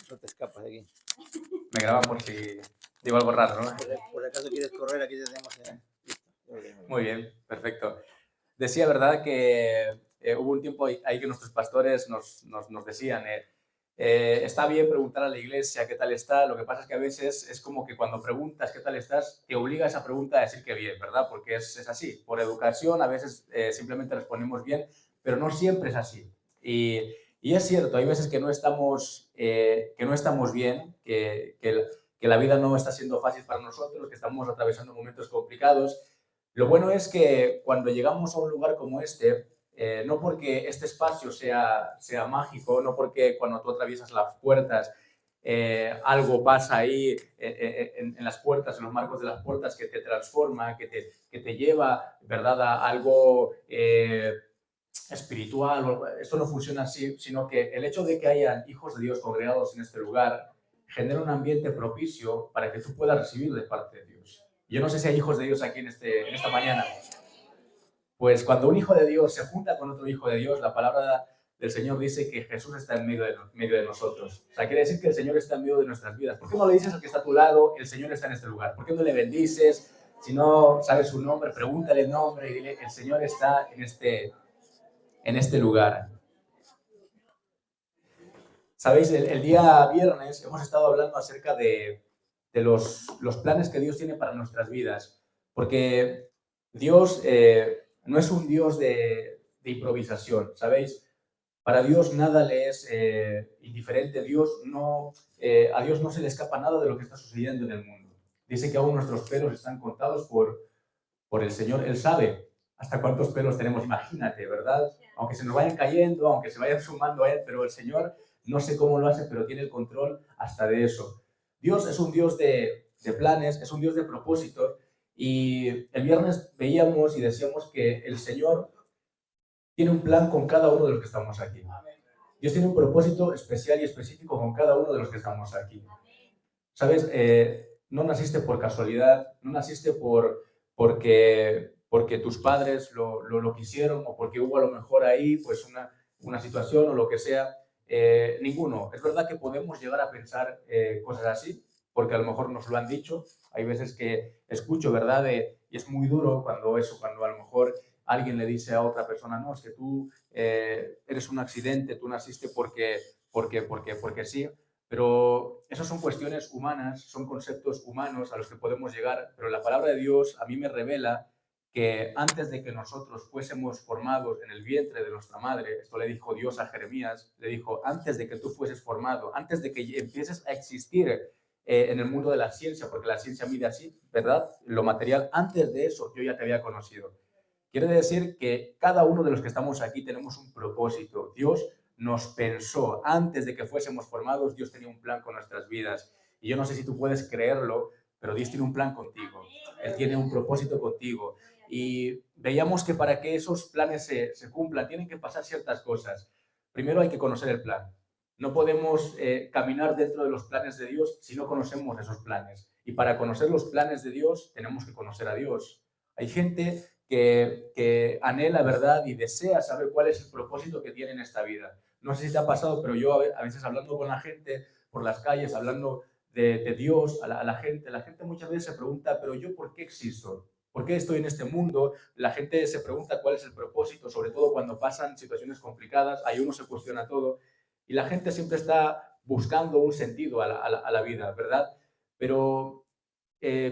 no te escapas de aquí. Me graba por si digo algo raro, ¿no? Por acaso quieres correr, aquí tenemos... Listo. Muy bien, perfecto. Decía, ¿verdad?, que hubo un tiempo ahí que nuestros pastores nos decían, está bien preguntar a la iglesia qué tal está, lo que pasa es que a veces es como que cuando preguntas qué tal estás, te obliga esa pregunta a decir que bien, ¿verdad? Porque es así. Por educación a veces simplemente respondemos bien, pero no siempre es así. Y es cierto, hay veces que no estamos bien, que la vida no está siendo fácil para nosotros, que estamos atravesando momentos complicados. Lo bueno es que cuando llegamos a un lugar como este, no porque este espacio sea mágico, no porque cuando tú atraviesas las puertas algo pasa ahí en las puertas, en los marcos de las puertas que te transforma, que te lleva, ¿verdad?, a algo espiritual. Esto no funciona así, sino que el hecho de que hayan hijos de Dios congregados en este lugar genera un ambiente propicio para que tú puedas recibir de parte de Dios. Yo no sé si hay hijos de Dios aquí en esta mañana. Pues cuando un hijo de Dios se junta con otro hijo de Dios, la palabra del Señor dice que Jesús está en medio de nosotros. O sea, quiere decir que el Señor está en medio de nuestras vidas. ¿Por qué no le dices al que está a tu lado, el Señor está en este lugar? ¿Por qué no le bendices? Si no sabes su nombre, pregúntale el nombre y dile, el Señor está en este lugar. Sabéis, el día viernes hemos estado hablando acerca de los planes que Dios tiene para nuestras vidas, porque Dios no es un Dios de improvisación, ¿sabéis? Para Dios nada le es indiferente. A Dios no se le escapa nada de lo que está sucediendo en el mundo. Dice que aún nuestros pelos están contados por el Señor. Él sabe hasta cuántos pelos tenemos, imagínate, ¿verdad? Aunque se nos vayan cayendo, aunque se vayan sumando a Él, pero el Señor, no sé cómo lo hace, pero tiene el control hasta de eso. Dios es un Dios de planes, es un Dios de propósitos, y el viernes veíamos y decíamos que el Señor tiene un plan con cada uno de los que estamos aquí. Dios tiene un propósito especial y específico con cada uno de los que estamos aquí. ¿Sabes? No naciste por casualidad, no naciste porque tus padres lo quisieron, o porque hubo a lo mejor ahí pues una situación o lo que sea. Ninguno. Es verdad que podemos llegar a pensar cosas así, porque a lo mejor nos lo han dicho. Hay veces que escucho, ¿verdad? Y es muy duro cuando a lo mejor alguien le dice a otra persona, no, es que tú eres un accidente, tú naciste porque sí. Pero esas son cuestiones humanas, son conceptos humanos a los que podemos llegar, pero la palabra de Dios a mí me revela que antes de que nosotros fuésemos formados en el vientre de nuestra madre, esto le dijo Dios a Jeremías, le dijo, antes de que tú fueses formado, antes de que empieces a existir en el mundo de la ciencia, porque la ciencia mide así, ¿verdad? Lo material, antes de eso yo ya te había conocido. Quiere decir que cada uno de los que estamos aquí tenemos un propósito. Dios nos pensó antes de que fuésemos formados. Dios tenía un plan con nuestras vidas. Y yo no sé si tú puedes creerlo, pero Dios tiene un plan contigo. Él tiene un propósito contigo. Y veíamos que para que esos planes se cumplan, tienen que pasar ciertas cosas. Primero hay que conocer el plan. No podemos caminar dentro de los planes de Dios si no conocemos esos planes. Y para conocer los planes de Dios, tenemos que conocer a Dios. Hay gente que anhela, ¿verdad?, y desea saber cuál es el propósito que tiene en esta vida. No sé si te ha pasado, pero yo a veces hablando con la gente por las calles, hablando de Dios a la gente muchas veces se pregunta, pero yo ¿por qué existo? ¿Por qué estoy en este mundo? La gente se pregunta cuál es el propósito, sobre todo cuando pasan situaciones complicadas, ahí uno se cuestiona todo, y la gente siempre está buscando un sentido a la vida, ¿verdad? Pero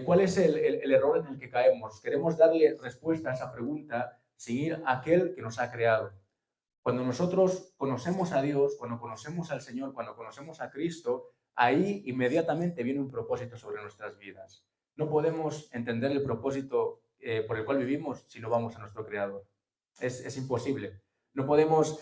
¿cuál es el error en el que caemos? Queremos darle respuesta a esa pregunta sin ir a aquel que nos ha creado. Cuando nosotros conocemos a Dios, cuando conocemos al Señor, cuando conocemos a Cristo, ahí inmediatamente viene un propósito sobre nuestras vidas. No podemos entender el propósito por el cual vivimos si no vamos a nuestro Creador. Es imposible. No podemos,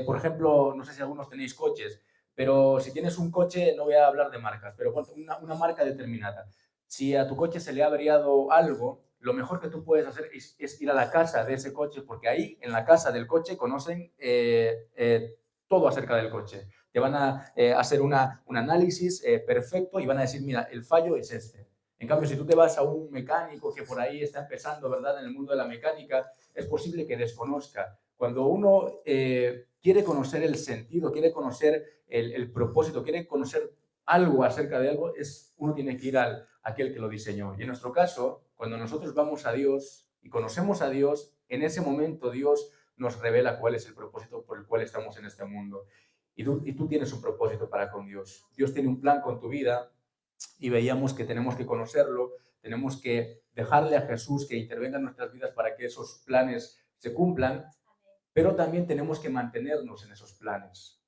por ejemplo, no sé si algunos tenéis coches, pero si tienes un coche, no voy a hablar de marcas, pero una marca determinada. Si a tu coche se le ha averiado algo, lo mejor que tú puedes hacer es ir a la casa de ese coche, porque ahí, en la casa del coche, conocen todo acerca del coche. Te van a hacer un análisis perfecto y van a decir, mira, el fallo es este. En cambio, si tú te vas a un mecánico que por ahí está empezando, ¿verdad?, en el mundo de la mecánica, es posible que desconozca cuando uno quiere conocer el sentido, quiere conocer el propósito, quiere conocer algo acerca de algo, uno tiene que ir a aquel que lo diseñó. Y en nuestro caso, cuando nosotros vamos a Dios y conocemos a Dios, en ese momento Dios nos revela cuál es el propósito por el cual estamos en este mundo. Y tú tienes un propósito para con Dios. Dios tiene un plan con tu vida y veíamos que tenemos que conocerlo, tenemos que dejarle a Jesús que intervenga en nuestras vidas para que esos planes se cumplan, pero también tenemos que mantenernos en esos planes.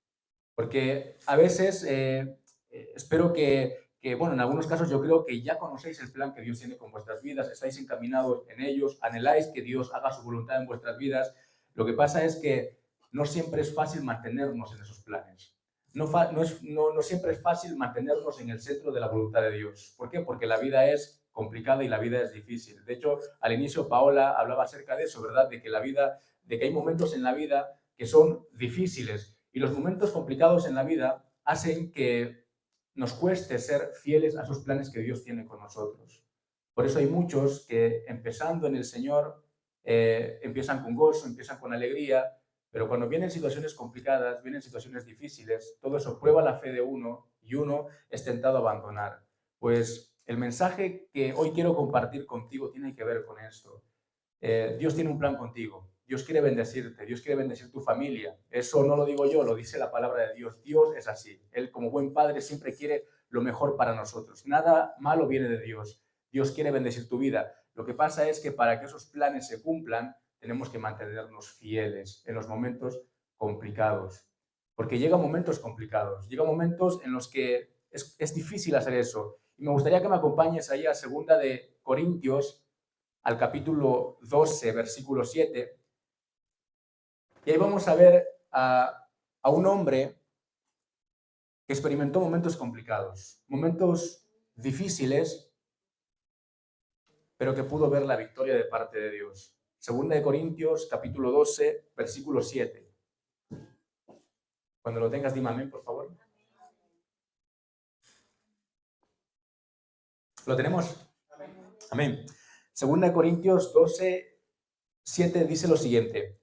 Porque a veces, espero bueno, en algunos casos yo creo que ya conocéis el plan que Dios tiene con vuestras vidas, estáis encaminados en ellos, anheláis que Dios haga su voluntad en vuestras vidas. Lo que pasa es que no siempre es fácil mantenernos en esos planes. No siempre es fácil mantenernos en el centro de la voluntad de Dios. ¿Por qué? Porque la vida es complicada y la vida es difícil. De hecho, al inicio Paola hablaba acerca de eso, ¿verdad? De que hay momentos en la vida que son difíciles y los momentos complicados en la vida hacen que nos cueste ser fieles a esos planes que Dios tiene con nosotros. Por eso hay muchos que empezando en el Señor empiezan con gozo, empiezan con alegría, pero cuando vienen situaciones complicadas, vienen situaciones difíciles, todo eso prueba la fe de uno y uno es tentado a abandonar. Pues el mensaje que hoy quiero compartir contigo tiene que ver con esto. Dios tiene un plan contigo. Dios quiere bendecirte, Dios quiere bendecir tu familia. Eso no lo digo yo, lo dice la palabra de Dios. Dios es así. Él, como buen padre, siempre quiere lo mejor para nosotros. Nada malo viene de Dios. Dios quiere bendecir tu vida. Lo que pasa es que para que esos planes se cumplan, tenemos que mantenernos fieles en los momentos complicados. Porque llegan momentos complicados, llegan momentos en los que es difícil hacer eso. Y me gustaría que me acompañes ahí a 2 de Corintios, al capítulo 12, versículo 7. Y ahí vamos a ver a un hombre que experimentó momentos complicados, momentos difíciles, pero que pudo ver la victoria de parte de Dios. 2 de Corintios, capítulo 12, versículo 7. Cuando lo tengas, dime amén, por favor. ¿Lo tenemos? Amén. 2 de Corintios 12, 7 dice lo siguiente: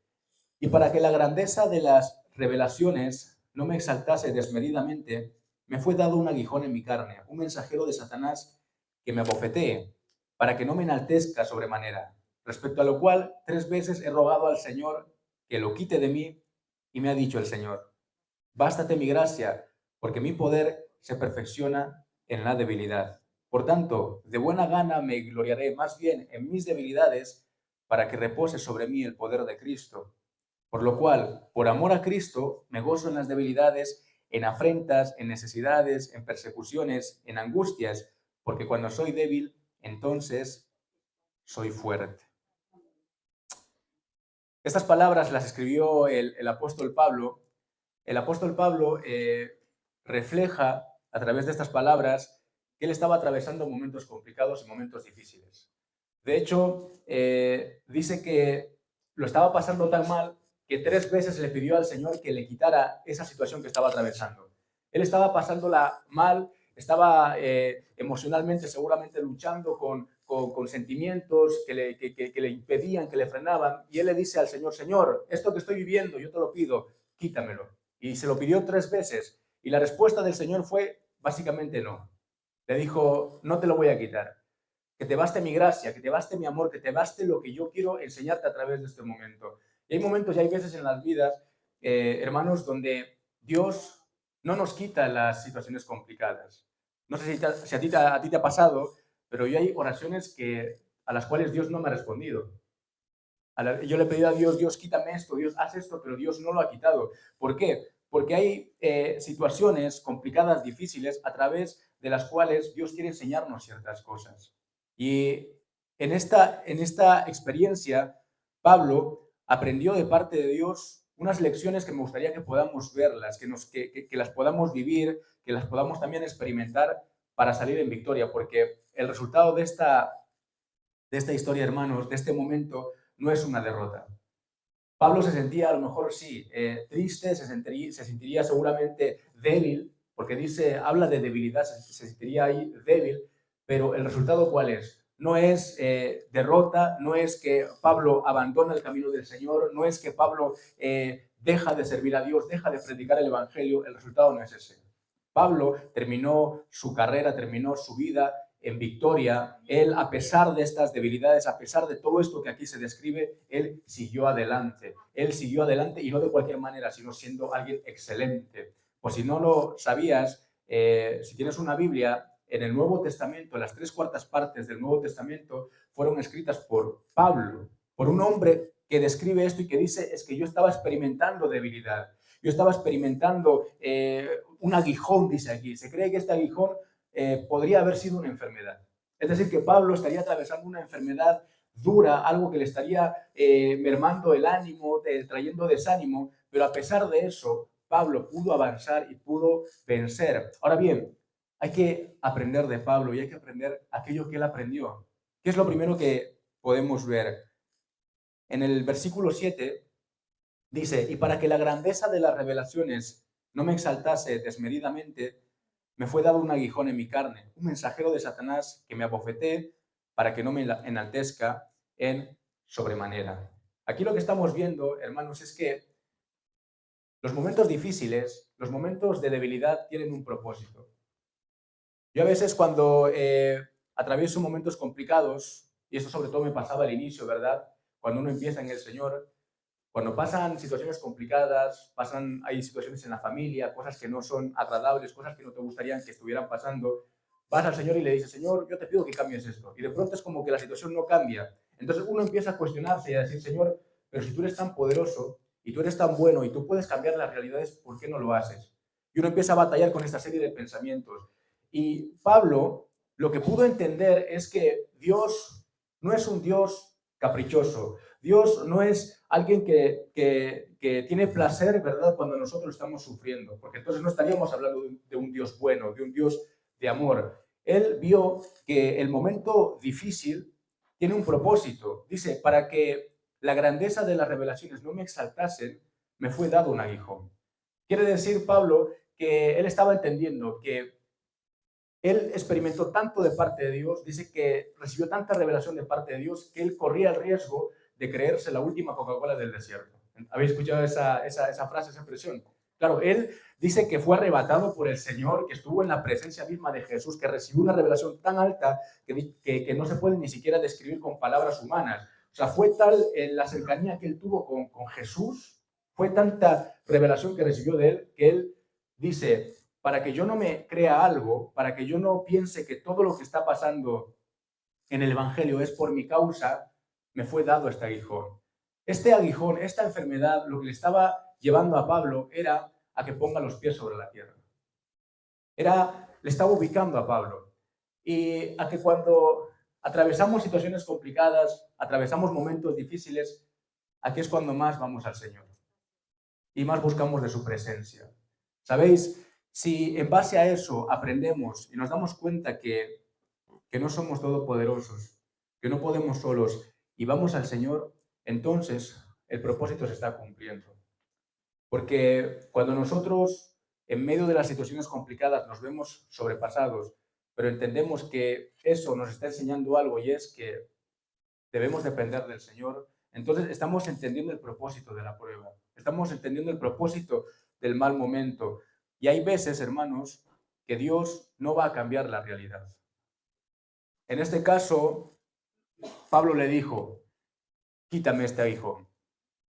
y para que la grandeza de las revelaciones no me exaltase desmedidamente, me fue dado un aguijón en mi carne, un mensajero de Satanás que me abofetee, para que no me enaltezca sobremanera. Respecto a lo cual, 3 veces he rogado al Señor que lo quite de mí, y me ha dicho el Señor: bástate mi gracia, porque mi poder se perfecciona en la debilidad. Por tanto, de buena gana me gloriaré más bien en mis debilidades, para que repose sobre mí el poder de Cristo. Por lo cual, por amor a Cristo, me gozo en las debilidades, en afrentas, en necesidades, en persecuciones, en angustias, porque cuando soy débil, entonces soy fuerte. Estas palabras las escribió el apóstol Pablo. El apóstol Pablo refleja a través de estas palabras que él estaba atravesando momentos complicados y momentos difíciles. De hecho, dice que lo estaba pasando tan mal que 3 veces le pidió al Señor que le quitara esa situación que estaba atravesando. Él estaba pasándola mal, estaba emocionalmente seguramente luchando con sentimientos que le impedían, que le frenaban, y él le dice al Señor: Señor, esto que estoy viviendo, yo te lo pido, quítamelo. Y se lo pidió 3 veces, y la respuesta del Señor fue básicamente no. Le dijo: no te lo voy a quitar. Que te baste mi gracia, que te baste mi amor, que te baste lo que yo quiero enseñarte a través de este momento. Y hay momentos y hay veces en las vidas, hermanos, donde Dios no nos quita las situaciones complicadas. No sé si a ti te ha pasado, pero yo hay oraciones a las cuales Dios no me ha respondido. Yo le he pedido a Dios: Dios, quítame esto, Dios, haz esto, pero Dios no lo ha quitado. ¿Por qué? Porque hay situaciones complicadas, difíciles, a través de las cuales Dios quiere enseñarnos ciertas cosas. Y en esta experiencia, Pablo aprendió de parte de Dios unas lecciones que me gustaría que podamos verlas, que las podamos vivir, que las podamos también experimentar para salir en victoria, porque el resultado de esta historia, hermanos, de este momento, no es una derrota. Pablo se sentía, a lo mejor sí, triste, se sentiría seguramente débil, porque habla de debilidad, se sentiría ahí débil, pero el resultado ¿cuál es? no es derrota, no es que Pablo abandona el camino del Señor, no es que Pablo deja de servir a Dios, deja de predicar el Evangelio. El resultado no es ese. Pablo terminó su carrera, terminó su vida en victoria. Él, a pesar de estas debilidades, a pesar de todo esto que aquí se describe, él siguió adelante. Él siguió adelante, y no de cualquier manera, sino siendo alguien excelente. Pues si no lo sabías, si tienes una Biblia, en el Nuevo Testamento, las 3/4 partes del Nuevo Testamento fueron escritas por Pablo, por un hombre que describe esto y que dice: es que yo estaba experimentando debilidad. Yo estaba experimentando un aguijón, dice aquí. Se cree que este aguijón podría haber sido una enfermedad. Es decir, que Pablo estaría atravesando una enfermedad dura, algo que le estaría mermando el ánimo, trayendo desánimo, pero a pesar de eso, Pablo pudo avanzar y pudo vencer. Ahora bien, hay que aprender de Pablo y hay que aprender aquello que él aprendió. ¿Qué es lo primero que podemos ver? En el versículo 7 dice: y para que la grandeza de las revelaciones no me exaltase desmedidamente, me fue dado un aguijón en mi carne, un mensajero de Satanás que me abofeté para que no me enaltezca en sobremanera. Aquí lo que estamos viendo, hermanos, es que los momentos difíciles, los momentos de debilidad tienen un propósito. Yo a veces cuando atravieso momentos complicados, y esto sobre todo me pasaba al inicio, ¿verdad? Cuando uno empieza en el Señor, cuando pasan situaciones complicadas, hay situaciones en la familia, cosas que no son agradables, cosas que no te gustarían que estuvieran pasando, vas al Señor y le dices: Señor, yo te pido que cambies esto. Y de pronto es como que la situación no cambia. Entonces uno empieza a cuestionarse y a decir: Señor, pero si tú eres tan poderoso y tú eres tan bueno y tú puedes cambiar las realidades, ¿por qué no lo haces? Y uno empieza a batallar con esta serie de pensamientos. Y Pablo lo que pudo entender es que Dios no es un Dios caprichoso. Dios no es alguien que tiene placer, ¿verdad?, cuando nosotros estamos sufriendo, porque entonces no estaríamos hablando de un Dios bueno, de un Dios de amor. Él vio que el momento difícil tiene un propósito. Dice: para que la grandeza de las revelaciones no me exaltasen, me fue dado un aguijón. Quiere decir Pablo que él estaba entendiendo que él experimentó tanto de parte de Dios, dice que recibió tanta revelación de parte de Dios, que él corría el riesgo de creerse la última Coca-Cola del desierto. ¿Habéis escuchado esa frase, esa expresión? Claro, él dice que fue arrebatado por el Señor, que estuvo en la presencia misma de Jesús, que recibió una revelación tan alta que no se puede ni siquiera describir con palabras humanas. O sea, fue tal la cercanía que él tuvo con Jesús, fue tanta revelación que recibió de él, que él dice: para que yo no me crea algo, para que yo no piense que todo lo que está pasando en el Evangelio es por mi causa, me fue dado este aguijón. Este aguijón, esta enfermedad, lo que le estaba llevando a Pablo era a que ponga los pies sobre la tierra. Le estaba ubicando a Pablo. Y a que cuando atravesamos situaciones complicadas, atravesamos momentos difíciles, aquí es cuando más vamos al Señor y más buscamos de su presencia. ¿Sabéis? Si en base a eso aprendemos y nos damos cuenta que no somos todopoderosos, que no podemos solos y vamos al Señor, entonces el propósito se está cumpliendo. Porque cuando nosotros, en medio de las situaciones complicadas, nos vemos sobrepasados, pero entendemos que eso nos está enseñando algo, y es que debemos depender del Señor, entonces estamos entendiendo el propósito de la prueba, estamos entendiendo el propósito del mal momento. Y hay veces, hermanos, que Dios no va a cambiar la realidad. En este caso, Pablo le dijo: quítame este aguijón.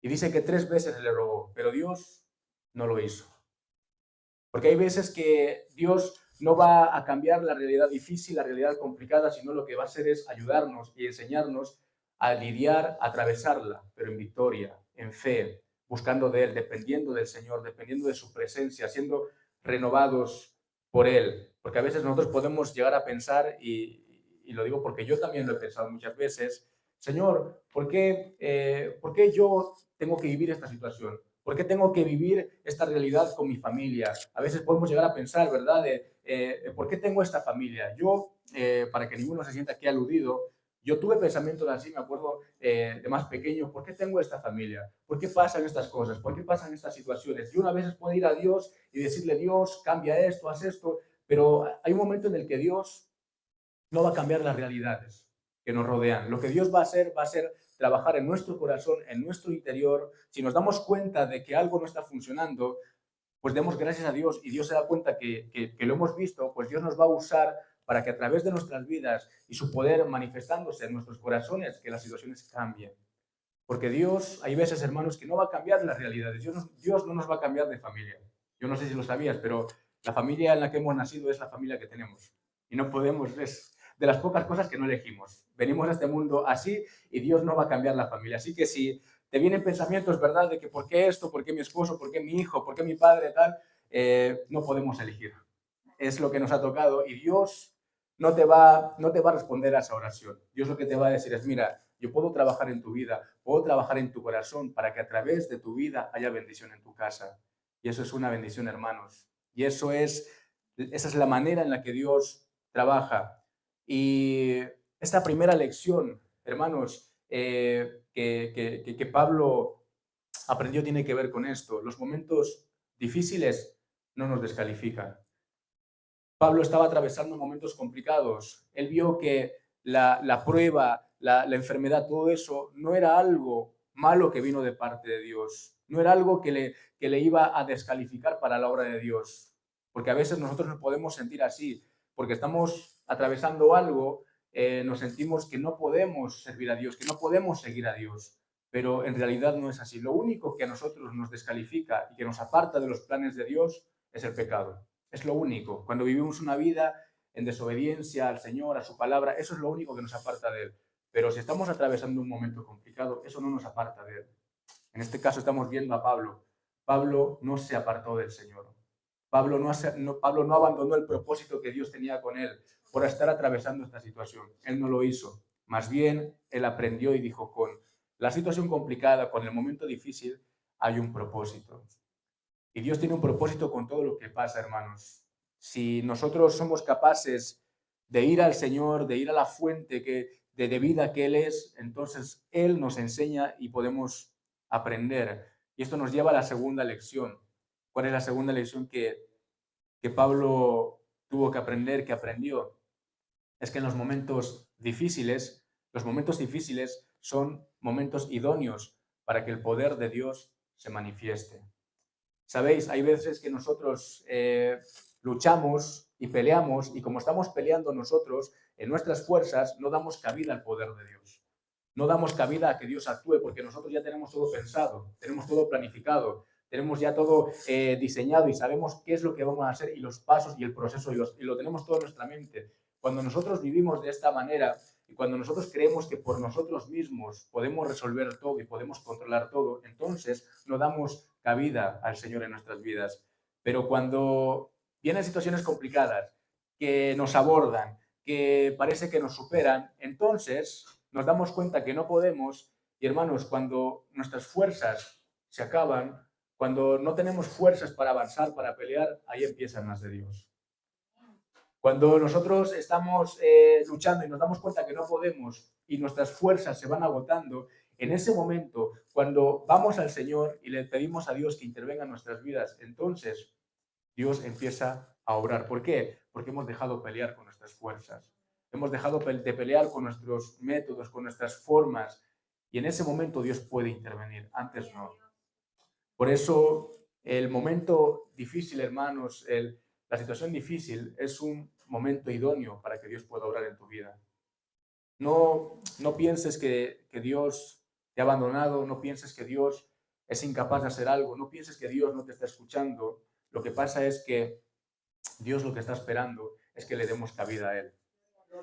Y dice que 3 veces le rogó, pero Dios no lo hizo. Porque hay veces que Dios no va a cambiar la realidad difícil, la realidad complicada, sino lo que va a hacer es ayudarnos y enseñarnos a lidiar, a atravesarla, pero en victoria, en fe, buscando de Él, dependiendo del Señor, dependiendo de su presencia, siendo renovados por Él. Porque a veces nosotros podemos llegar a pensar, y lo digo porque yo también lo he pensado muchas veces: Señor, ¿por qué yo tengo que vivir esta situación? ¿Por qué tengo que vivir esta realidad con mi familia? A veces podemos llegar a pensar, ¿verdad?, ¿por qué tengo esta familia? Yo, para que ninguno se sienta aquí aludido, yo tuve pensamientos así, me acuerdo de más pequeño: ¿por qué tengo esta familia? ¿Por qué pasan estas cosas? ¿Por qué pasan estas situaciones? Y una vez puede ir a Dios y decirle: Dios, cambia esto, haz esto, pero hay un momento en el que Dios no va a cambiar las realidades. que nos rodean. Lo que Dios va a hacer trabajar en nuestro corazón, en nuestro interior. Si nos damos cuenta de que algo no está funcionando, pues demos gracias a Dios y Dios se da cuenta que lo hemos visto, pues Dios nos va a usar para que a través de nuestras vidas y su poder manifestándose en nuestros corazones, que las situaciones cambien. Porque Dios, hay veces, hermanos, que no va a cambiar las realidades. Dios no nos va a cambiar de familia. Yo no sé si lo sabías, pero la familia en la que hemos nacido es la familia que tenemos. Y no podemos, es de las pocas cosas que no elegimos. Venimos a este mundo así y Dios no va a cambiar la familia. Así que si te vienen pensamientos, ¿verdad?, de que por qué esto, por qué mi esposo, por qué mi hijo, por qué mi padre, tal, no podemos elegir. Es lo que nos ha tocado y Dios no te va a responder a esa oración. Dios lo que te va a decir es, mira, yo puedo trabajar en tu vida, puedo trabajar en tu corazón para que a través de tu vida haya bendición en tu casa. Y eso es una bendición, hermanos. Y esa es la manera en la que Dios trabaja. Y esta primera lección, hermanos, que Pablo aprendió tiene que ver con esto. Los momentos difíciles no nos descalifican. Pablo estaba atravesando momentos complicados. Él vio que la prueba, la enfermedad, todo eso no era algo malo que vino de parte de Dios. No era algo que le iba a descalificar para la obra de Dios. Porque a veces nosotros nos podemos sentir así. Porque estamos atravesando algo, nos sentimos que no podemos servir a Dios, que no podemos seguir a Dios. Pero en realidad no es así. Lo único que a nosotros nos descalifica y que nos aparta de los planes de Dios es el pecado. Es lo único. Cuando vivimos una vida en desobediencia al Señor, a su palabra, eso es lo único que nos aparta de Él. Pero si estamos atravesando un momento complicado, eso no nos aparta de Él. En este caso estamos viendo a Pablo. Pablo no se apartó del Señor. Pablo no abandonó el propósito que Dios tenía con él por estar atravesando esta situación. Él no lo hizo. Más bien, él aprendió y dijo, con la situación complicada, con el momento difícil, hay un propósito. Y Dios tiene un propósito con todo lo que pasa, hermanos. Si nosotros somos capaces de ir al Señor, de ir a la fuente de vida que Él es, entonces Él nos enseña y podemos aprender. Y esto nos lleva a la segunda lección. ¿Cuál es la segunda lección que Pablo tuvo que aprender, que aprendió? Es que en los momentos difíciles son momentos idóneos para que el poder de Dios se manifieste. Sabéis, hay veces que nosotros luchamos y peleamos y como estamos peleando nosotros en nuestras fuerzas, no damos cabida al poder de Dios. No damos cabida a que Dios actúe porque nosotros ya tenemos todo pensado, tenemos todo planificado, tenemos ya todo diseñado y sabemos qué es lo que vamos a hacer y los pasos y el proceso y lo tenemos todo en nuestra mente. Cuando nosotros vivimos de esta manera y cuando nosotros creemos que por nosotros mismos podemos resolver todo y podemos controlar todo, entonces no damos cabida al Señor en nuestras vidas. Pero cuando vienen situaciones complicadas que nos abordan, que parece que nos superan, entonces nos damos cuenta que no podemos y hermanos, cuando nuestras fuerzas se acaban, cuando no tenemos fuerzas para avanzar, para pelear, ahí empiezan las de Dios. Cuando nosotros estamos luchando y nos damos cuenta que no podemos y nuestras fuerzas se van agotando, en ese momento, cuando vamos al Señor y le pedimos a Dios que intervenga en nuestras vidas, entonces Dios empieza a obrar. ¿Por qué? Porque hemos dejado pelear con nuestras fuerzas. Hemos dejado de pelear con nuestros métodos, con nuestras formas. Y en ese momento Dios puede intervenir. Antes no. Por eso el momento difícil, hermanos, la situación difícil es un momento idóneo para que Dios pueda obrar en tu vida. No pienses que Dios te ha abandonado, no pienses que Dios es incapaz de hacer algo, no pienses que Dios no te está escuchando. Lo que pasa es que Dios lo que está esperando es que le demos cabida a Él,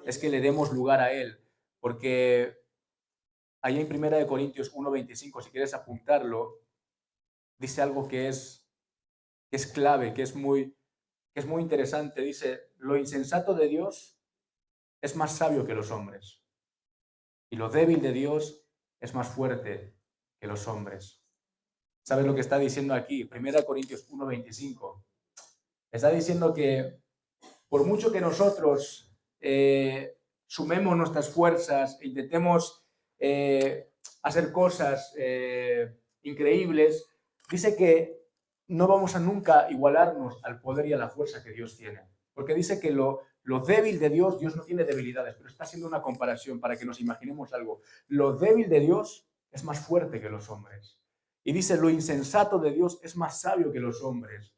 es que le demos lugar a Él, porque ahí en 1 Corintios 1:25, si quieres apuntarlo, dice algo que es clave, que es muy interesante. Dice, lo insensato de Dios es más sabio que los hombres y lo débil de Dios es más fuerte que los hombres. ¿Sabes lo que está diciendo aquí? 1 Corintios 1:25. Está diciendo que por mucho que nosotros sumemos nuestras fuerzas e intentemos hacer cosas increíbles, dice que no vamos a nunca igualarnos al poder y a la fuerza que Dios tiene. Porque dice que lo lo débil de Dios, Dios no tiene debilidades, pero está haciendo una comparación para que nos imaginemos algo. Lo débil de Dios es más fuerte que los hombres. Y dice, lo insensato de Dios es más sabio que los hombres.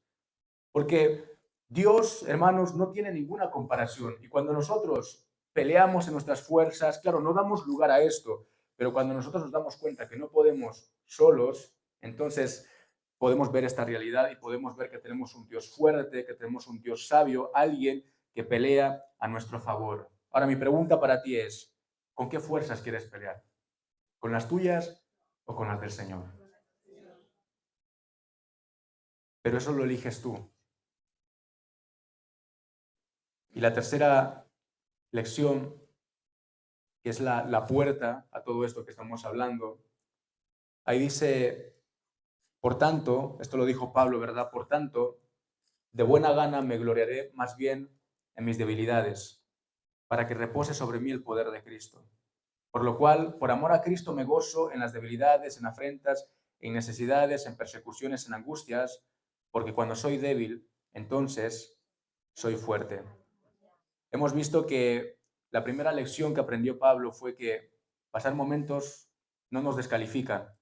Porque Dios, hermanos, no tiene ninguna comparación. Y cuando nosotros peleamos en nuestras fuerzas, claro, no damos lugar a esto, pero cuando nosotros nos damos cuenta que no podemos solos, entonces podemos ver esta realidad y podemos ver que tenemos un Dios fuerte, que tenemos un Dios sabio, alguien que pelea a nuestro favor. Ahora, mi pregunta para ti es, ¿con qué fuerzas quieres pelear? ¿Con las tuyas o con las del Señor? Pero eso lo eliges tú. Y la tercera lección, que es la puerta a todo esto que estamos hablando, ahí dice, por tanto, esto lo dijo Pablo, ¿verdad? Por tanto, de buena gana me gloriaré más bien en mis debilidades, para que repose sobre mí el poder de Cristo. Por lo cual, por amor a Cristo me gozo en las debilidades, en afrentas, en necesidades, en persecuciones, en angustias, porque cuando soy débil, entonces soy fuerte. Hemos visto que la primera lección que aprendió Pablo fue que pasar momentos no nos descalifican.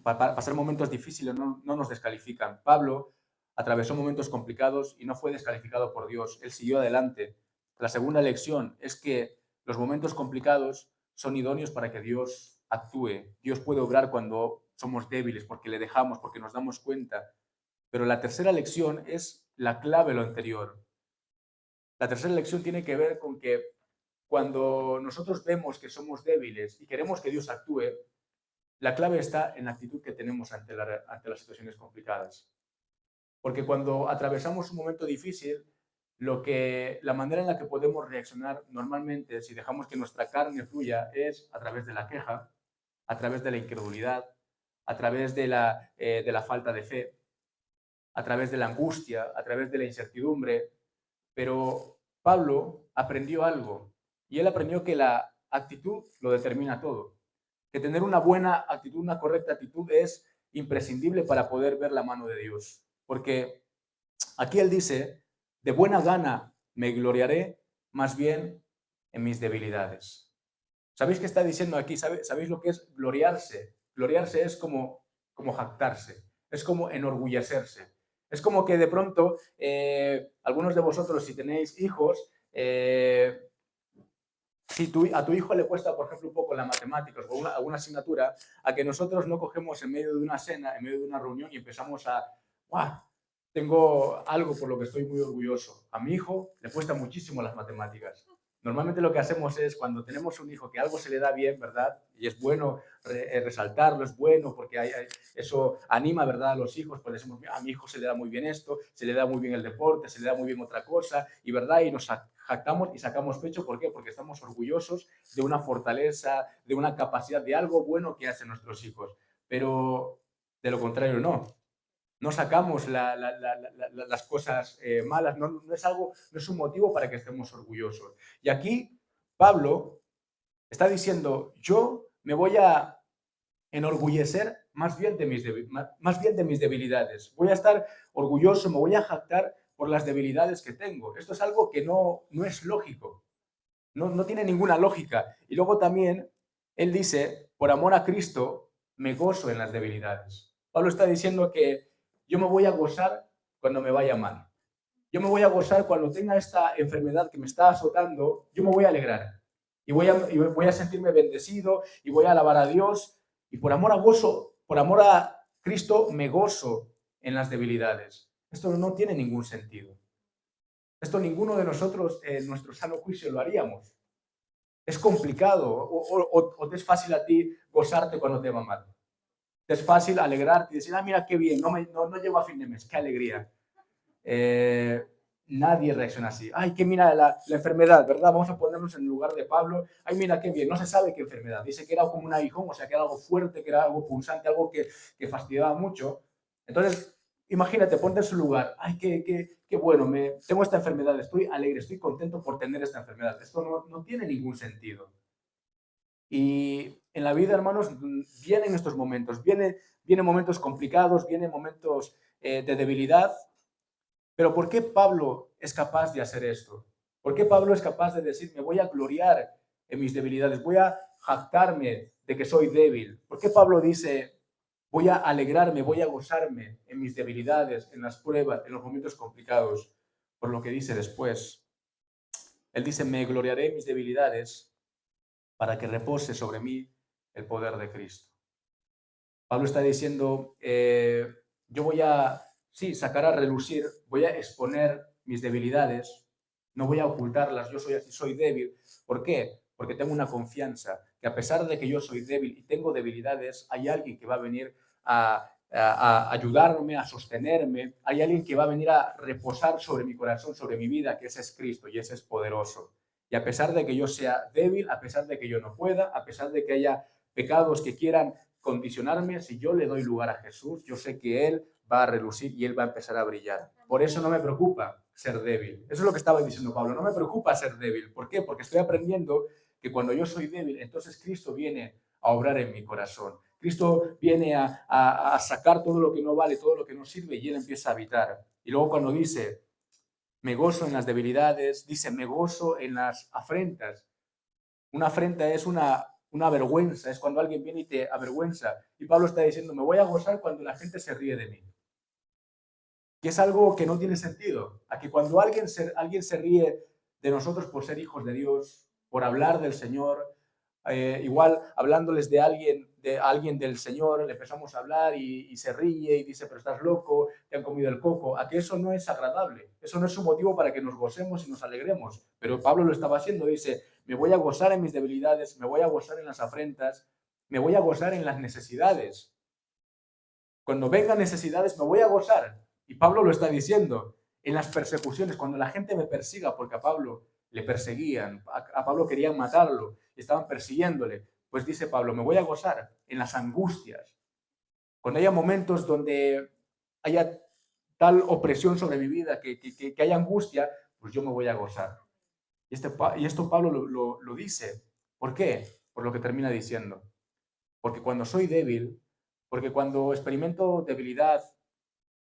Pasar momentos difíciles no nos descalifican. Pablo atravesó momentos complicados y no fue descalificado por Dios. Él siguió adelante. La segunda lección es que los momentos complicados son idóneos para que Dios actúe. Dios puede obrar cuando somos débiles, porque le dejamos, porque nos damos cuenta. Pero la tercera lección es la clave de lo anterior. La tercera lección tiene que ver con que cuando nosotros vemos que somos débiles y queremos que Dios actúe, la clave está en la actitud que tenemos ante las situaciones complicadas. Porque cuando atravesamos un momento difícil, la manera en la que podemos reaccionar normalmente, si dejamos que nuestra carne fluya, es a través de la queja, a través de la incredulidad, a través de la falta de fe, a través de la angustia, a través de la incertidumbre. Pero Pablo aprendió algo, y él aprendió que la actitud lo determina todo. Que tener una buena actitud, una correcta actitud es imprescindible para poder ver la mano de Dios. Porque aquí él dice, de buena gana me gloriaré más bien en mis debilidades. ¿Sabéis qué está diciendo aquí? ¿Sabéis lo que es gloriarse? Gloriarse es como jactarse, es como enorgullecerse. Es como que de pronto, algunos de vosotros, si tenéis hijos, si a tu hijo le cuesta, por ejemplo, un poco la matemáticas o alguna asignatura, a que nosotros no cogemos en medio de una cena, en medio de una reunión y empezamos a, ¡guau! Tengo algo por lo que estoy muy orgulloso. A mi hijo le cuesta muchísimo las matemáticas. Normalmente lo que hacemos es, cuando tenemos un hijo que algo se le da bien, ¿verdad? Y es bueno resaltarlo, es bueno porque eso anima, ¿verdad? A los hijos, pues decimos, a mi hijo se le da muy bien esto, se le da muy bien el deporte, se le da muy bien otra cosa, y ¿verdad? Y nos jactamos y sacamos pecho. ¿Por qué? Porque estamos orgullosos de una fortaleza, de una capacidad, de algo bueno que hacen nuestros hijos. Pero de lo contrario, no. No sacamos las cosas malas, no es un motivo para que estemos orgullosos. Y aquí Pablo está diciendo, yo me voy a enorgullecer más bien de mis debilidades. Voy a estar orgulloso, me voy a jactar por las debilidades que tengo. Esto es algo que no es lógico, no tiene ninguna lógica. Y luego también él dice, por amor a Cristo, me gozo en las debilidades. Pablo está diciendo que yo me voy a gozar cuando me vaya mal. Yo me voy a gozar cuando tenga esta enfermedad que me está azotando, yo me voy a alegrar. Y voy a sentirme bendecido y voy a alabar a Dios. Y por amor a Cristo, me gozo en las debilidades. Esto no tiene ningún sentido. Esto ninguno de nosotros en nuestro sano juicio lo haríamos. Es complicado. O te es fácil a ti gozarte cuando te va mal. Te es fácil alegrarte y decir, mira qué bien, no llego a fin de mes, qué alegría. Nadie reacciona así. Ay, que mira la enfermedad, ¿verdad? Vamos a ponernos en el lugar de Pablo. Ay, mira qué bien, no se sabe qué enfermedad. Dice que era como un aguijón, o sea, que era algo fuerte, que era algo punzante, algo que fastidiaba mucho. Entonces, imagínate, ponte en su lugar. Ay, qué bueno, tengo esta enfermedad, estoy alegre, estoy contento por tener esta enfermedad. Esto no tiene ningún sentido. Y en la vida, hermanos, vienen estos momentos, vienen momentos complicados, vienen momentos de debilidad. Pero ¿por qué Pablo es capaz de hacer esto? ¿Por qué Pablo es capaz de decir, me voy a gloriar en mis debilidades, voy a jactarme de que soy débil? ¿Por qué Pablo dice, voy a alegrarme, voy a gozarme en mis debilidades, en las pruebas, en los momentos complicados? Por lo que dice después. Él dice, me gloriaré en mis debilidades para que repose sobre mí el poder de Cristo. Pablo está diciendo, yo voy a, sí, sacar a relucir, voy a exponer mis debilidades, no voy a ocultarlas, yo soy así, soy débil. ¿Por qué? Porque tengo una confianza, que a pesar de que yo soy débil y tengo debilidades, hay alguien que va a venir a ayudarme, a sostenerme, hay alguien que va a venir a reposar sobre mi corazón, sobre mi vida, que ese es Cristo y ese es poderoso. Y a pesar de que yo sea débil, a pesar de que yo no pueda, a pesar de que haya pecados que quieran condicionarme, si yo le doy lugar a Jesús, yo sé que Él va a relucir y Él va a empezar a brillar. Por eso no me preocupa ser débil. Eso es lo que estaba diciendo Pablo. No me preocupa ser débil. ¿Por qué? Porque estoy aprendiendo que cuando yo soy débil, entonces Cristo viene a obrar en mi corazón. Cristo viene a sacar todo lo que no vale, todo lo que no sirve y Él empieza a habitar. Y luego cuando dice, me gozo en las debilidades, dice, me gozo en las afrentas. Una afrenta es una vergüenza, es cuando alguien viene y te avergüenza. Y Pablo está diciendo, me voy a gozar cuando la gente se ríe de mí. Que es algo que no tiene sentido. A que cuando alguien se ríe de nosotros por ser hijos de Dios, por hablar del Señor, igual hablándoles de alguien del Señor, le empezamos a hablar y se ríe y dice, pero estás loco, te han comido el coco. A que eso no es agradable. Eso no es un motivo para que nos gocemos y nos alegremos. Pero Pablo lo estaba haciendo, dice, me voy a gozar en mis debilidades, me voy a gozar en las afrentas, me voy a gozar en las necesidades. Cuando vengan necesidades, me voy a gozar. Y Pablo lo está diciendo. En las persecuciones, cuando la gente me persiga, porque a Pablo le perseguían, a Pablo querían matarlo, estaban persiguiéndole, pues dice Pablo, me voy a gozar en las angustias. Cuando haya momentos donde haya tal opresión sobre mi vida, que haya angustia, pues yo me voy a gozar. Y esto Pablo lo dice. ¿Por qué? Por lo que termina diciendo. Porque cuando soy débil, porque cuando experimento debilidad,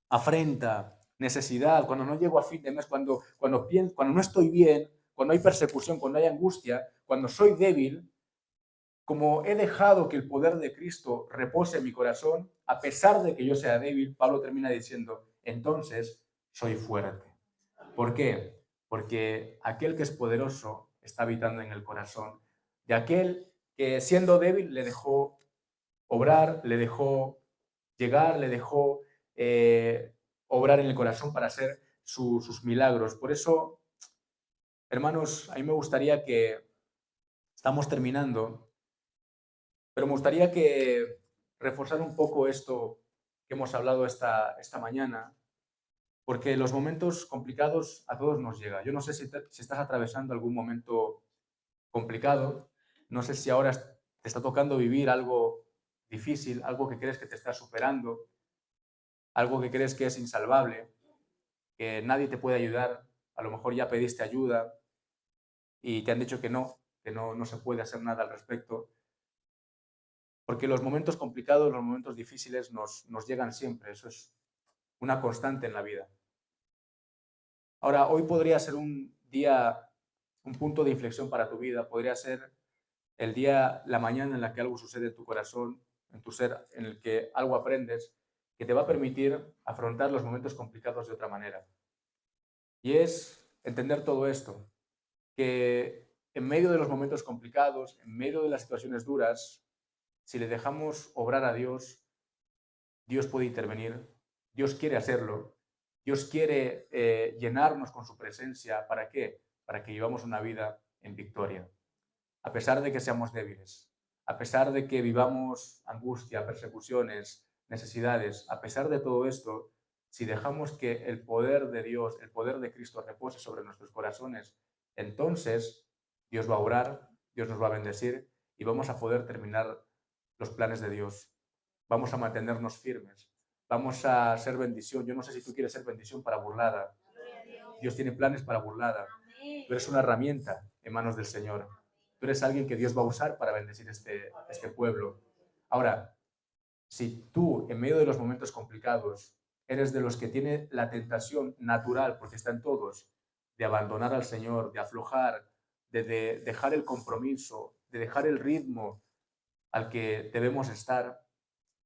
afrenta, necesidad, cuando no llego a fin de mes, cuando no estoy bien, cuando hay persecución, cuando hay angustia, cuando soy débil, como he dejado que el poder de Cristo repose en mi corazón, a pesar de que yo sea débil, Pablo termina diciendo, entonces soy fuerte. ¿Por qué? Porque aquel que es poderoso está habitando en el corazón de aquel que siendo débil le dejó obrar, le dejó llegar, le dejó obrar en el corazón para hacer sus milagros. Por eso, hermanos, a mí me gustaría que, estamos terminando, pero me gustaría que reforzar un poco esto que hemos hablado esta mañana, porque los momentos complicados a todos nos llega. Yo no sé si estás atravesando algún momento complicado, no sé si ahora te está tocando vivir algo difícil, algo que crees que te está superando, algo que crees que es insalvable, que nadie te puede ayudar, a lo mejor ya pediste ayuda y te han dicho que no se puede hacer nada al respecto, porque los momentos complicados, los momentos difíciles nos llegan siempre, eso es una constante en la vida. Ahora, hoy podría ser un día, un punto de inflexión para tu vida, podría ser el día, la mañana en la que algo sucede en tu corazón, en tu ser, en el que algo aprendes, que te va a permitir afrontar los momentos complicados de otra manera. Y es entender todo esto, que en medio de los momentos complicados, en medio de las situaciones duras, si le dejamos obrar a Dios, Dios puede intervenir, Dios quiere hacerlo, Dios quiere llenarnos con su presencia. ¿Para qué? Para que vivamos una vida en victoria. A pesar de que seamos débiles, a pesar de que vivamos angustia, persecuciones, necesidades, a pesar de todo esto, si dejamos que el poder de Dios, el poder de Cristo repose sobre nuestros corazones, entonces Dios va a orar, Dios nos va a bendecir y vamos a poder terminar los planes de Dios. Vamos a mantenernos firmes, vamos a ser bendición. Yo no sé si tú quieres ser bendición para Burlada. Dios tiene planes para Burlada. Tú eres una herramienta en manos del Señor. Tú eres alguien que Dios va a usar para bendecir este pueblo. Ahora, si tú, en medio de los momentos complicados, eres de los que tiene la tentación natural, porque está en todos, de abandonar al Señor, de aflojar, de dejar el compromiso, de dejar el ritmo al que debemos estar,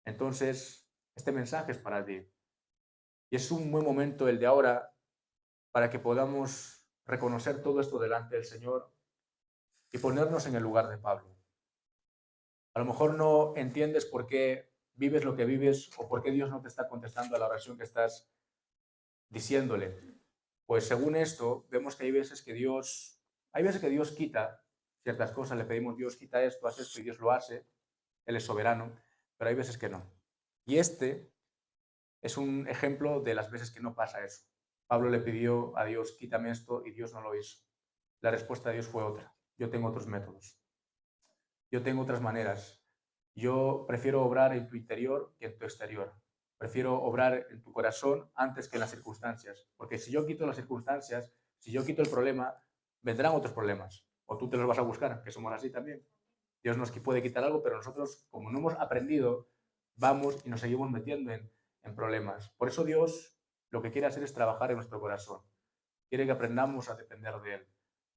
entonces este mensaje es para ti. Y es un buen momento el de ahora para que podamos reconocer todo esto delante del Señor y ponernos en el lugar de Pablo. A lo mejor no entiendes por qué vives lo que vives o por qué Dios no te está contestando a la oración que estás diciéndole. Pues según esto, vemos que hay veces que Dios quita ciertas cosas, le pedimos, Dios, quita esto, haz esto, y Dios lo hace, Él es soberano, pero hay veces que no. Y este es un ejemplo de las veces que no pasa eso. Pablo le pidió a Dios, quítame esto, y Dios no lo hizo. La respuesta de Dios fue otra. Yo tengo otros métodos. Yo tengo otras maneras. Yo prefiero obrar en tu interior que en tu exterior. Prefiero obrar en tu corazón antes que en las circunstancias. Porque si yo quito las circunstancias, si yo quito el problema, vendrán otros problemas. O tú te los vas a buscar, que somos así también. Dios nos puede quitar algo, pero nosotros, como no hemos aprendido, vamos y nos seguimos metiendo en problemas. Por eso Dios lo que quiere hacer es trabajar en nuestro corazón. Quiere que aprendamos a depender de Él.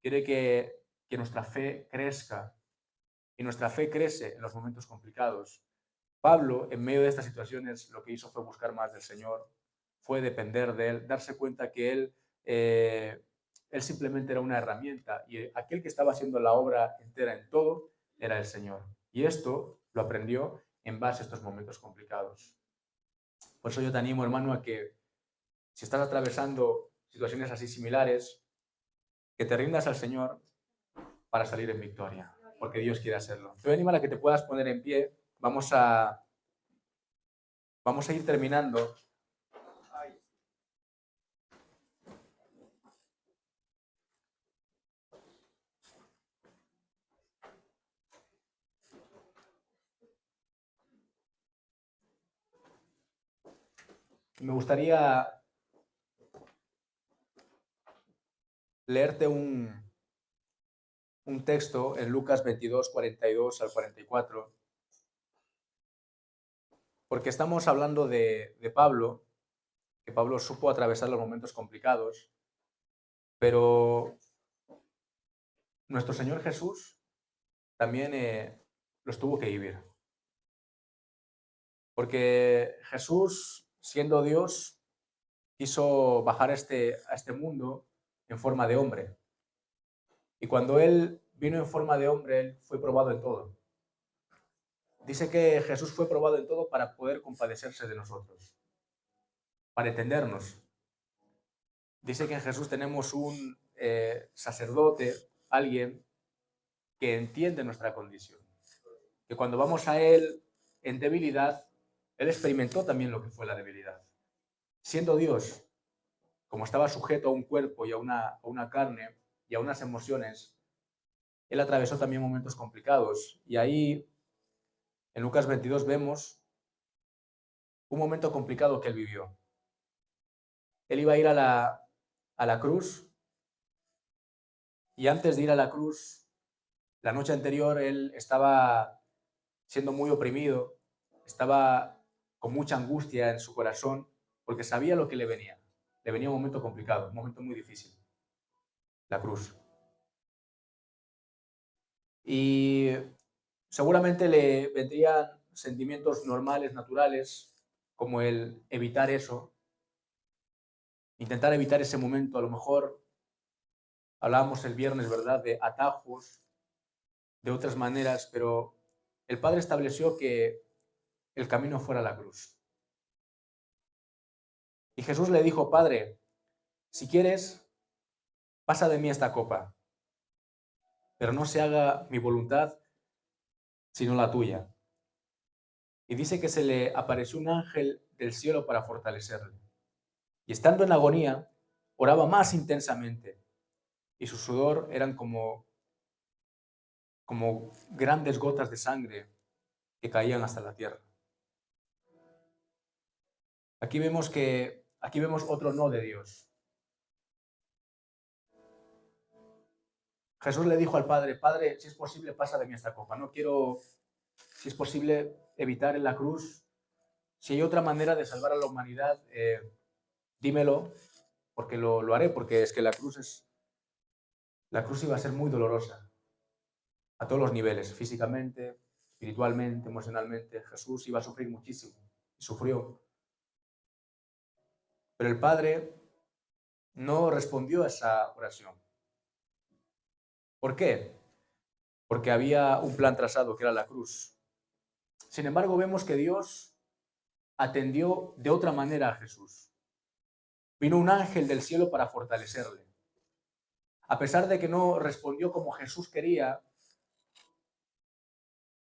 Quiere que nuestra fe crezca. Y nuestra fe crece en los momentos complicados. Pablo, en medio de estas situaciones, lo que hizo fue buscar más del Señor, fue depender de Él, darse cuenta que Él simplemente era una herramienta y aquel que estaba haciendo la obra entera en todo era el Señor. Y esto lo aprendió en base a estos momentos complicados. Por eso yo te animo, hermano, a que si estás atravesando situaciones así similares, que te rindas al Señor para salir en victoria, porque Dios quiere hacerlo. Te animo a que te puedas poner en pie. Vamos a ir terminando. Me gustaría leerte un texto en Lucas 22, 42 al 44, porque estamos hablando de Pablo, que Pablo supo atravesar los momentos complicados, pero nuestro Señor Jesús también los tuvo que vivir. Porque Jesús, siendo Dios, quiso bajar a este mundo en forma de hombre. Y cuando Él vino en forma de hombre, Él fue probado en todo. Dice que Jesús fue probado en todo para poder compadecerse de nosotros, para entendernos. Dice que en Jesús tenemos un sacerdote, alguien que entiende nuestra condición. Que cuando vamos a Él en debilidad, Él experimentó también lo que fue la debilidad. Siendo Dios, como estaba sujeto a un cuerpo y a una carne y a unas emociones, Él atravesó también momentos complicados. Y ahí, en Lucas 22, vemos un momento complicado que Él vivió. Él iba a ir a la cruz, y antes de ir a la cruz, la noche anterior, Él estaba siendo muy oprimido, estaba con mucha angustia en su corazón, porque sabía lo que le venía. Le venía un momento complicado, un momento muy difícil, la cruz. Y seguramente le vendrían sentimientos normales, naturales, como el evitar eso, intentar evitar ese momento. A lo mejor hablábamos el viernes, ¿verdad?, de atajos, de otras maneras, pero el Padre estableció que el camino fuera la cruz. Y Jesús le dijo, Padre, si quieres, pasa de mí esta copa, pero no se haga mi voluntad, sino la tuya. Y dice que se le apareció un ángel del cielo para fortalecerle. Y estando en agonía, oraba más intensamente, y su sudor eran como grandes gotas de sangre que caían hasta la tierra. Aquí vemos otro no de Dios. Jesús le dijo al Padre, Padre, si es posible, pasa de mí esta copa. No quiero, si es posible, evitar en la cruz. Si hay otra manera de salvar a la humanidad, dímelo, porque lo haré, porque es que la cruz La cruz iba a ser muy dolorosa a todos los niveles, físicamente, espiritualmente, emocionalmente. Jesús iba a sufrir muchísimo y sufrió. Pero el Padre no respondió a esa oración. ¿Por qué? Porque había un plan trazado que era la cruz. Sin embargo, vemos que Dios atendió de otra manera a Jesús. Vino un ángel del cielo para fortalecerle. A pesar de que no respondió como Jesús quería,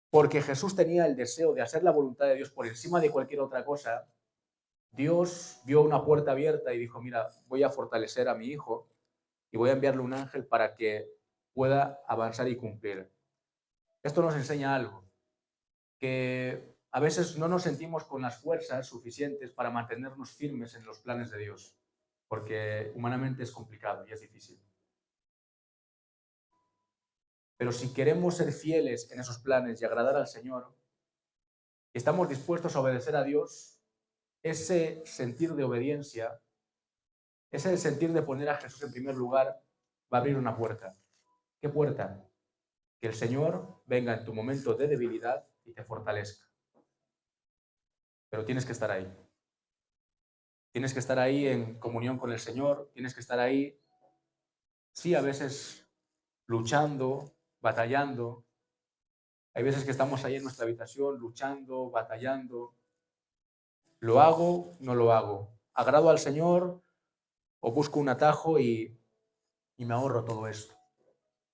porque Jesús tenía el deseo de hacer la voluntad de Dios por encima de cualquier otra cosa, Dios vio una puerta abierta y dijo, mira, voy a fortalecer a mi hijo y voy a enviarle un ángel para que pueda avanzar y cumplir. Esto nos enseña algo, que a veces no nos sentimos con las fuerzas suficientes para mantenernos firmes en los planes de Dios, porque humanamente es complicado y es difícil. Pero si queremos ser fieles en esos planes y agradar al Señor, y estamos dispuestos a obedecer a Dios, ese sentir de obediencia, ese sentir de poner a Jesús en primer lugar, va a abrir una puerta. ¿Qué puerta? Que el Señor venga en tu momento de debilidad y te fortalezca. Pero tienes que estar ahí. Tienes que estar ahí en comunión con el Señor, tienes que estar ahí, sí, a veces luchando, batallando. Hay veces que estamos ahí en nuestra habitación luchando, batallando. ¿Lo hago? ¿No lo hago? ¿Agrado al Señor o busco un atajo y me ahorro todo esto?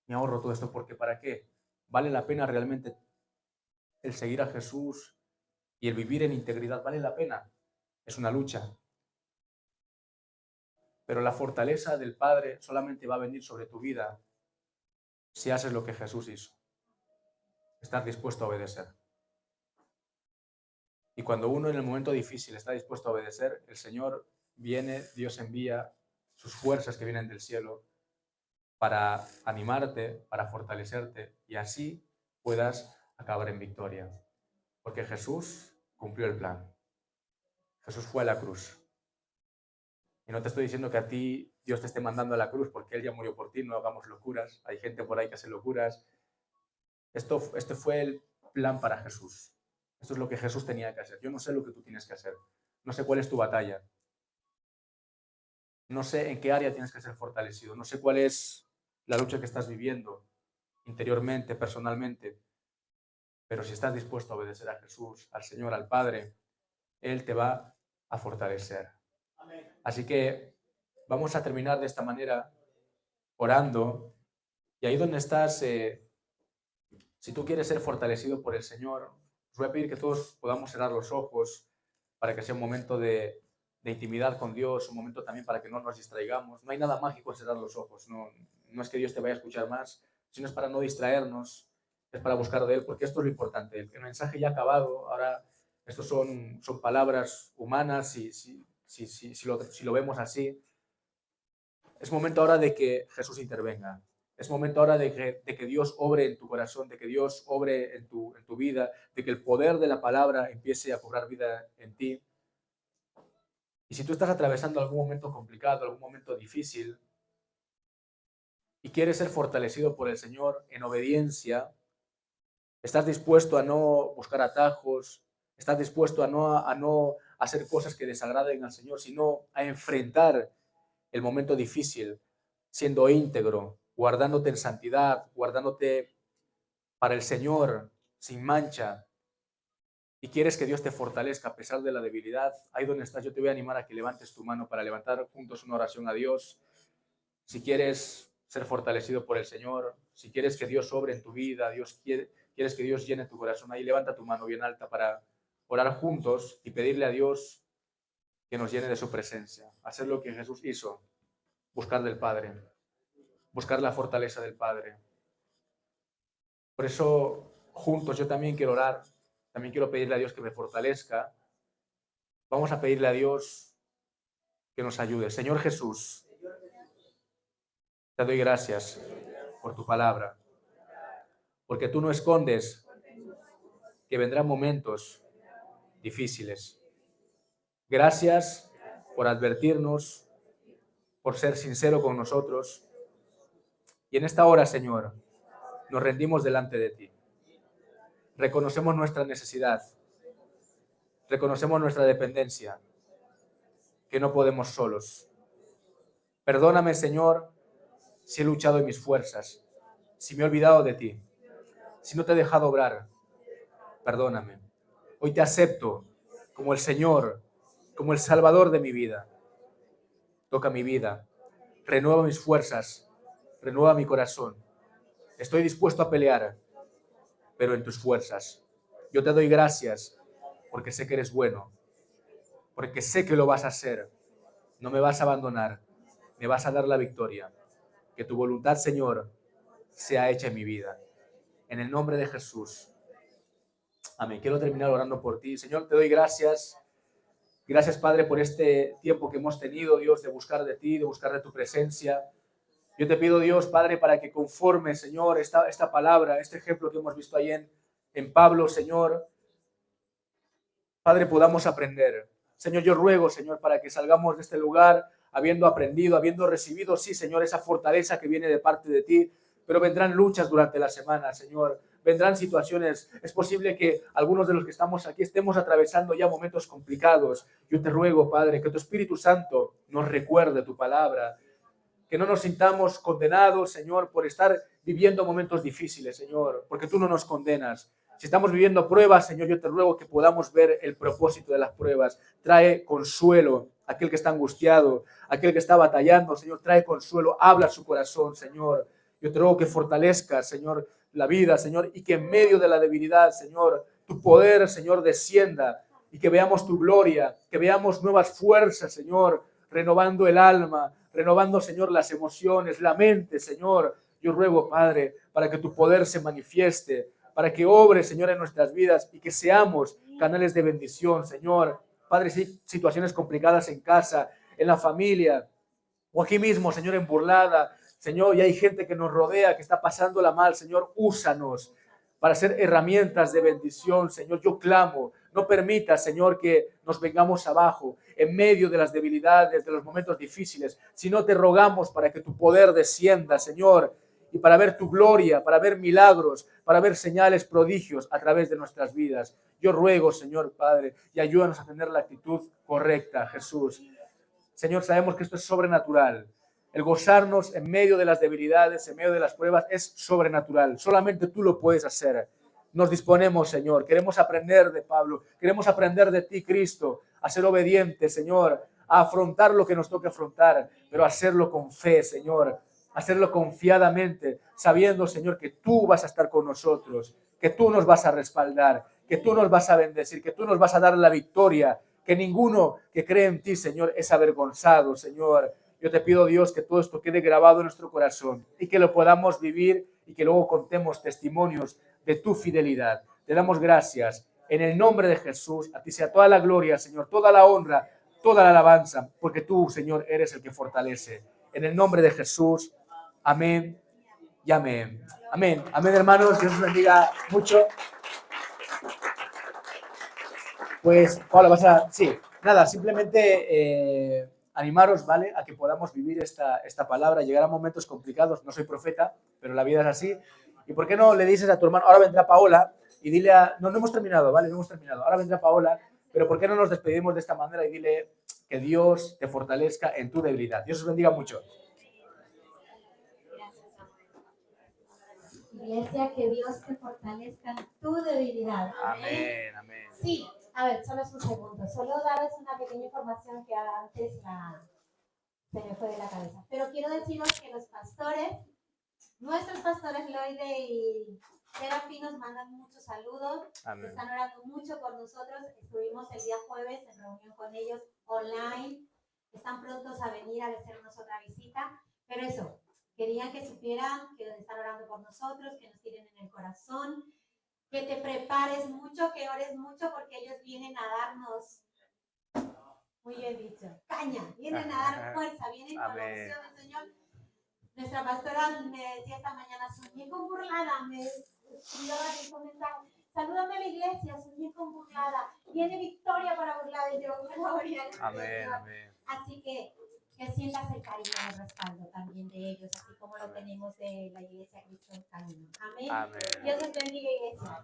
Me ahorro todo esto porque ¿para qué? ¿Vale la pena realmente el seguir a Jesús y el vivir en integridad? ¿Vale la pena? Es una lucha. Pero la fortaleza del Padre solamente va a venir sobre tu vida si haces lo que Jesús hizo. Estar dispuesto a obedecer. Y cuando uno en el momento difícil está dispuesto a obedecer, el Señor viene, Dios envía sus fuerzas que vienen del cielo para animarte, para fortalecerte y así puedas acabar en victoria. Porque Jesús cumplió el plan. Jesús fue a la cruz. Y no te estoy diciendo que a ti Dios te esté mandando a la cruz porque Él ya murió por ti, no hagamos locuras. Hay gente por ahí que hace locuras. Este fue el plan para Jesús. Esto es lo que Jesús tenía que hacer. Yo no sé lo que tú tienes que hacer. No sé cuál es tu batalla. No sé en qué área tienes que ser fortalecido. No sé cuál es la lucha que estás viviendo interiormente, personalmente. Pero si estás dispuesto a obedecer a Jesús, al Señor, al Padre, Él te va a fortalecer. Así que vamos a terminar de esta manera, orando. Y ahí donde estás, si tú quieres ser fortalecido por el Señor, os voy a pedir que todos podamos cerrar los ojos para que sea un momento de intimidad con Dios, un momento también para que no nos distraigamos. No hay nada mágico en cerrar los ojos, no es que Dios te vaya a escuchar más, sino es para no distraernos, es para buscar de Él, porque esto es lo importante. El mensaje ya ha acabado, ahora estos son palabras humanas, si lo vemos así. Es momento ahora de que Jesús intervenga. Es momento ahora de que Dios obre en tu corazón, de que Dios obre en tu vida, de que el poder de la palabra empiece a cobrar vida en ti. Y si tú estás atravesando algún momento complicado, algún momento difícil, y quieres ser fortalecido por el Señor en obediencia, estás dispuesto a no buscar atajos, estás dispuesto a no hacer cosas que desagraden al Señor, sino a enfrentar el momento difícil siendo íntegro, guardándote en santidad, guardándote para el Señor sin mancha, y quieres que Dios te fortalezca a pesar de la debilidad, ahí donde estás yo te voy a animar a que levantes tu mano para levantar juntos una oración a Dios. Si quieres ser fortalecido por el Señor, si quieres que Dios obre en tu vida, quieres que Dios llene tu corazón, ahí levanta tu mano bien alta para orar juntos y pedirle a Dios que nos llene de su presencia, hacer lo que Jesús hizo, buscar del Padre, buscar la fortaleza del Padre. Por eso, juntos, yo también quiero orar, también quiero pedirle a Dios que me fortalezca. Vamos a pedirle a Dios que nos ayude. Señor Jesús, te doy gracias por tu palabra, porque tú no escondes que vendrán momentos difíciles. Gracias por advertirnos, por ser sincero con nosotros. Y en esta hora, Señor, nos rendimos delante de ti. Reconocemos nuestra necesidad. Reconocemos nuestra dependencia, que no podemos solos. Perdóname, Señor, si he luchado en mis fuerzas, si me he olvidado de ti, si no te he dejado obrar. Perdóname. Hoy te acepto como el Señor, como el Salvador de mi vida. Toca mi vida, renueva mis fuerzas, renueva mi corazón. Estoy dispuesto a pelear, pero en tus fuerzas. Yo te doy gracias porque sé que eres bueno, porque sé que lo vas a hacer. No me vas a abandonar, me vas a dar la victoria. Que tu voluntad, Señor, sea hecha en mi vida. En el nombre de Jesús. Amén. Quiero terminar orando por ti. Señor, te doy gracias. Gracias, Padre, por este tiempo que hemos tenido, Dios, de buscar de ti, de buscar de tu presencia. Yo te pido, Dios, Padre, para que conforme, Señor, esta palabra, este ejemplo que hemos visto ahí en Pablo, Señor, Padre, podamos aprender. Señor, yo ruego, Señor, para que salgamos de este lugar habiendo aprendido, habiendo recibido, sí, Señor, esa fortaleza que viene de parte de ti, pero vendrán luchas durante la semana, Señor. Vendrán situaciones. Es posible que algunos de los que estamos aquí estemos atravesando ya momentos complicados. Yo te ruego, Padre, que tu Espíritu Santo nos recuerde tu palabra, que no nos sintamos condenados, Señor, por estar viviendo momentos difíciles, Señor, porque tú no nos condenas. Si estamos viviendo pruebas, Señor, yo te ruego que podamos ver el propósito de las pruebas. Trae consuelo a aquel que está angustiado, a aquel que está batallando, Señor, trae consuelo, habla su corazón, Señor. Yo te ruego que fortalezcas, Señor, la vida, Señor, y que en medio de la debilidad, Señor, tu poder, Señor, descienda y que veamos tu gloria, que veamos nuevas fuerzas, Señor, renovando el alma, renovando, Señor, las emociones, la mente, Señor. Yo ruego, Padre, para que tu poder se manifieste, para que obre, Señor, en nuestras vidas y que seamos canales de bendición, Señor. Padre, si situaciones complicadas en casa, en la familia, o aquí mismo, Señor, en Burlada, Señor, y hay gente que nos rodea, que está pasándola mal, Señor, úsanos para ser herramientas de bendición, Señor. Yo clamo, no permita, Señor, que nos vengamos abajo en medio de las debilidades, de los momentos difíciles, sino te rogamos para que tu poder descienda, Señor, y para ver tu gloria, para ver milagros, para ver señales, prodigios a través de nuestras vidas. Yo ruego, Señor Padre, y ayúdanos a tener la actitud correcta, Jesús. Señor, sabemos que esto es sobrenatural. El gozarnos en medio de las debilidades, en medio de las pruebas, es sobrenatural. Solamente tú lo puedes hacer. Nos disponemos, Señor. Queremos aprender de Pablo. Queremos aprender de ti, Cristo, a ser obedientes, Señor, a afrontar lo que nos toque afrontar, pero a hacerlo con fe, Señor. Hacerlo confiadamente, sabiendo, Señor, que tú vas a estar con nosotros, que tú nos vas a respaldar, que tú nos vas a bendecir, que tú nos vas a dar la victoria, que ninguno que cree en ti, Señor, es avergonzado, Señor. Yo te pido, Dios, que todo esto quede grabado en nuestro corazón y que lo podamos vivir y que luego contemos testimonios de tu fidelidad. Te damos gracias. En el nombre de Jesús, a ti sea toda la gloria, Señor, toda la honra, toda la alabanza, porque tú, Señor, eres el que fortalece. En el nombre de Jesús, amén y amén. Amén. Amén, hermanos. Dios os bendiga mucho. Pues, Paula, sí, nada, simplemente animaros, ¿vale? A que podamos vivir esta palabra. Llegarán momentos complicados, no soy profeta, pero la vida es así. ¿Y por qué no le dices a tu hermano, ahora vendrá Paola, y dile no hemos terminado, ¿vale? No hemos terminado. Ahora vendrá Paola, pero ¿por qué no nos despedimos de esta manera y dile que Dios te fortalezca en tu debilidad? Dios os bendiga mucho. Iglesia, que Dios te fortalezca en tu debilidad. Amén, amén. Sí, a ver, solo es un segundo. Solo darles una pequeña información que antes se me fue de la cabeza. Pero quiero deciros que los pastores, nuestros pastores Loide y Serafi, nos mandan muchos saludos. Amén. Están orando mucho por nosotros. Estuvimos el día jueves en reunión con ellos online. Están prontos a venir a hacernos otra visita. Pero eso, querían que supieran que están orando por nosotros, que nos tienen en el corazón, que te prepares mucho, que ores mucho, porque ellos vienen a darnos, muy bien dicho, caña, vienen a dar fuerza, vienen con la unción del Señor. Nuestra pastora me decía esta mañana, soñé con Burlada, me escribió aquí un mensaje, salúdame a la iglesia, soñé con Burlada, viene victoria para Burlada, y yo, gloria al Señor. Amén. Así que que sientas el cariño y el respaldo también de ellos, así como lo tenemos de la Iglesia Cristo del Camino. Amén. Amén. Dios les bendiga, iglesia.